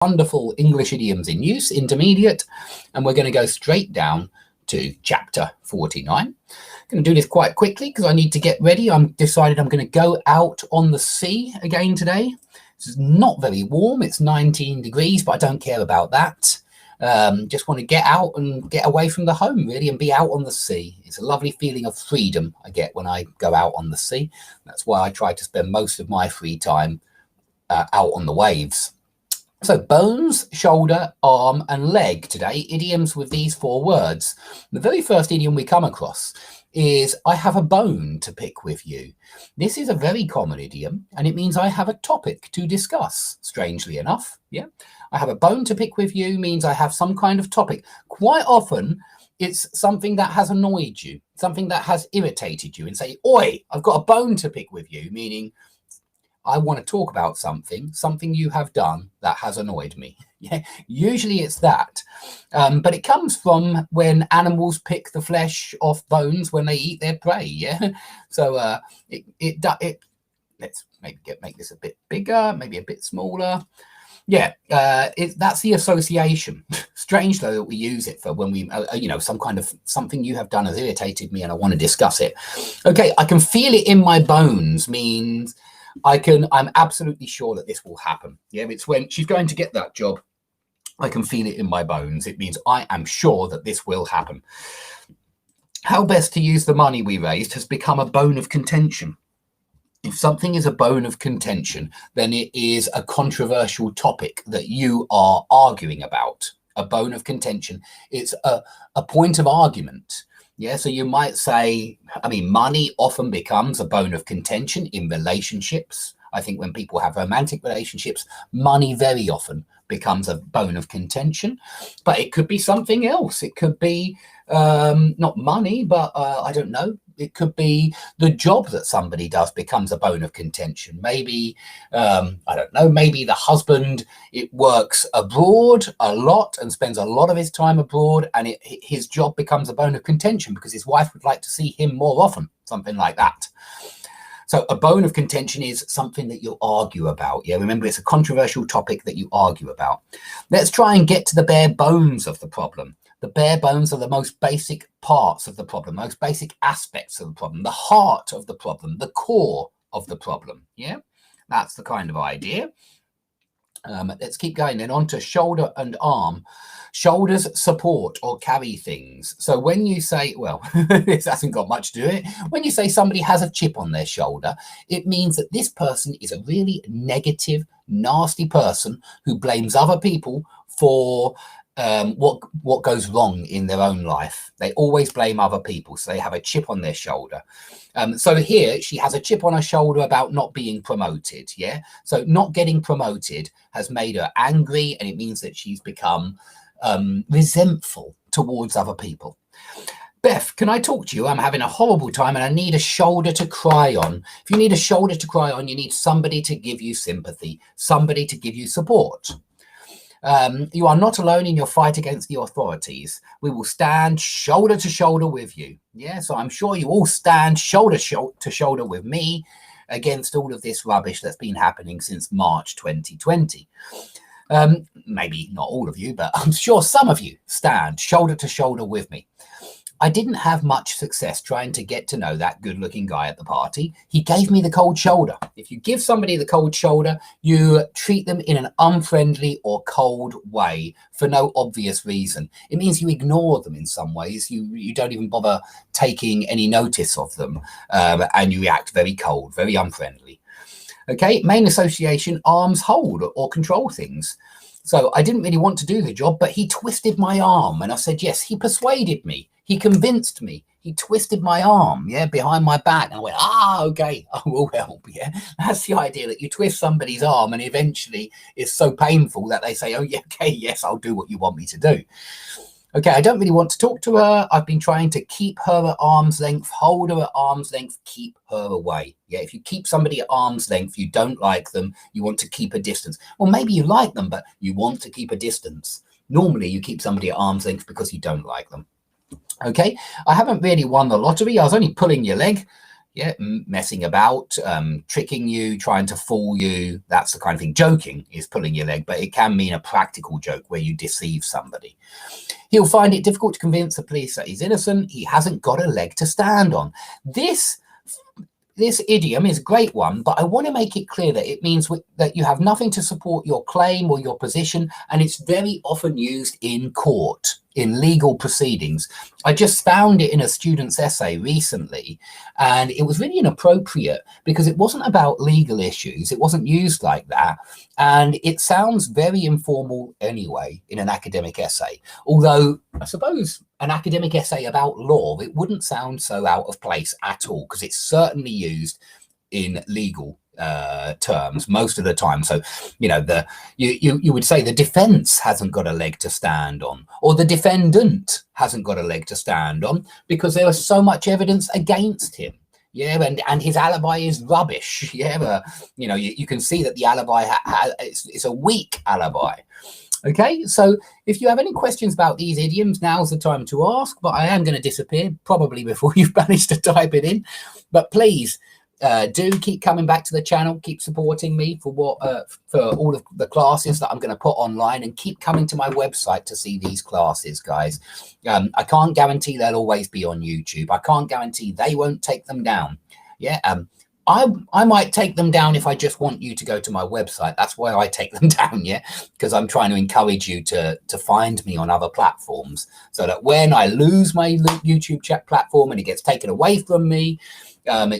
wonderful English idioms in use, intermediate, and we're going to go straight down to chapter 49. I'm going to do this quite quickly because I need to get ready. I'm decided I'm going to go out on the sea again today. This is not very warm. It's 19 degrees, but I don't care about that. Just want to get out and get away from the home, really, and be out on the sea. It's a lovely feeling of freedom I get when I go out on the sea. That's why I try to spend most of my free time out on the waves. So bones, shoulder, arm, and leg today, idioms with these four words. The very first idiom we come across is I have a bone to pick with you. This is a very common idiom, and it means I have a topic to discuss, strangely enough. Yeah, I have a bone to pick with you means I have some kind of topic. Quite often, it's something that has annoyed you, something that has irritated you, and say, oi, I've got a bone to pick with you, meaning I want to talk about something you have done that has annoyed me. Yeah, usually it's that. But it comes from when animals pick the flesh off bones when they eat their prey. Yeah. So let's maybe make this a bit bigger, maybe a bit smaller. Yeah, that's the association. Strange though that we use it for when we, some kind of something you have done has irritated me and I want to discuss it. Okay, I can feel it in my bones means I'm absolutely sure that this will happen. Yeah, it's when she's going to get that job. I can feel it in my bones. It means I am sure that this will happen. How best to use the money we raised has become a bone of contention. If something is a bone of contention, then it is a controversial topic that you are arguing about. A bone of contention. It's a point of argument. Yeah, so you might say, money often becomes a bone of contention in relationships. I think when people have romantic relationships, money very often becomes a bone of contention. But it could be something else. It could be not money, but I don't know. It could be the job that somebody does becomes a bone of contention. Maybe, I don't know, maybe the husband, it works abroad a lot and spends a lot of his time abroad, and his job becomes a bone of contention because his wife would like to see him more often, something like that. So a bone of contention is something that you argue about. Yeah, remember, it's a controversial topic that you argue about. Let's try and get to the bare bones of the problem. The bare bones are the most basic parts of the problem, most basic aspects of the problem, the heart of the problem, the core of the problem. Yeah, that's the kind of idea. Let's keep going then on to shoulder and arm. Shoulders support or carry things. So when you say, well, this hasn't got much to do it. When you say somebody has a chip on their shoulder, it means that this person is a really negative, nasty person who blames other people for what goes wrong in their own life. They always blame other people, so they have a chip on their shoulder. So here she has a chip on her shoulder about not being promoted. Yeah, so not getting promoted has made her angry, and it means that she's become resentful towards other people. Beth, can I talk to you? I'm having a horrible time and I need a shoulder to cry on. If you need a shoulder to cry on, you need somebody to give you sympathy, somebody to give you support. You are not alone in your fight against the authorities. We will stand shoulder to shoulder with you. Yeah, so I'm sure you all stand shoulder to shoulder with me against all of this rubbish that's been happening since March 2020. Maybe not all of you, but I'm sure some of you stand shoulder to shoulder with me. I didn't have much success trying to get to know that good-looking guy at the party. He gave me the cold shoulder. If you give somebody the cold shoulder, you treat them in an unfriendly or cold way for no obvious reason. It means you ignore them in some ways. You don't even bother taking any notice of them, and you react very cold, very unfriendly. Okay, main association, arms hold or control things. So I didn't really want to do the job, but he twisted my arm and I said, yes, he persuaded me. He convinced me. He twisted my arm, yeah, behind my back. And I went, okay, I will help, yeah. That's the idea, that you twist somebody's arm and eventually it's so painful that they say, oh, yeah, okay, yes, I'll do what you want me to do. Okay, I don't really want to talk to her. I've been trying to keep her at arm's length, hold her at arm's length, keep her away. Yeah, if you keep somebody at arm's length, you don't like them, you want to keep a distance. Well, maybe you like them, but you want to keep a distance. Normally, you keep somebody at arm's length because you don't like them. Okay, I haven't really won the lottery. I was only pulling your leg. Yeah, messing about, tricking you, trying to fool you. That's the kind of thing. Joking is pulling your leg, but it can mean a practical joke where you deceive somebody. He'll find it difficult to convince the police that he's innocent. He hasn't got a leg to stand on. This idiom is a great one, but I want to make it clear that it means that you have nothing to support your claim or your position, and it's very often used in court, in legal proceedings. I just found it in a student's essay recently, and it was really inappropriate because it wasn't about legal issues. It wasn't used like that, and it sounds very informal anyway in an academic essay. Although I suppose an academic essay about law, it wouldn't sound so out of place at all, because it's certainly used in legal terms most of the time. So, you know, you would say the defense hasn't got a leg to stand on, or the defendant hasn't got a leg to stand on, because there is so much evidence against him. Yeah, and his alibi is rubbish. Yeah, you know, you can see that the alibi it's a weak alibi. Okay, so if you have any questions about these idioms, now's the time to ask, but I am going to disappear probably before you've managed to type it in. But please do keep coming back to the channel, keep supporting me for all of the classes that I'm going to put online, and keep coming to my website to see these classes, guys. I can't guarantee they'll always be on YouTube. I can't guarantee they won't take them down. Yeah, I might take them down if I just want you to go to my website. That's why I take them down, yeah, because I'm trying to encourage you to find me on other platforms, so that when I lose my YouTube chat platform and it gets taken away from me,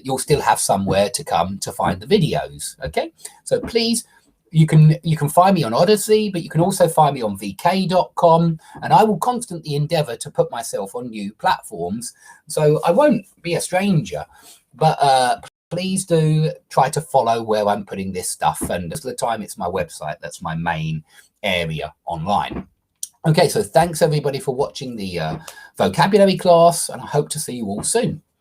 you'll still have somewhere to come to find the videos. Okay, so please, you can find me on Odyssey, but you can also find me on vk.com, and I will constantly endeavor to put myself on new platforms, so I won't be a stranger. But please do try to follow where I'm putting this stuff, and most of the time it's my website that's my main area online. Okay, so thanks everybody for watching the vocabulary class, and I hope to see you all soon.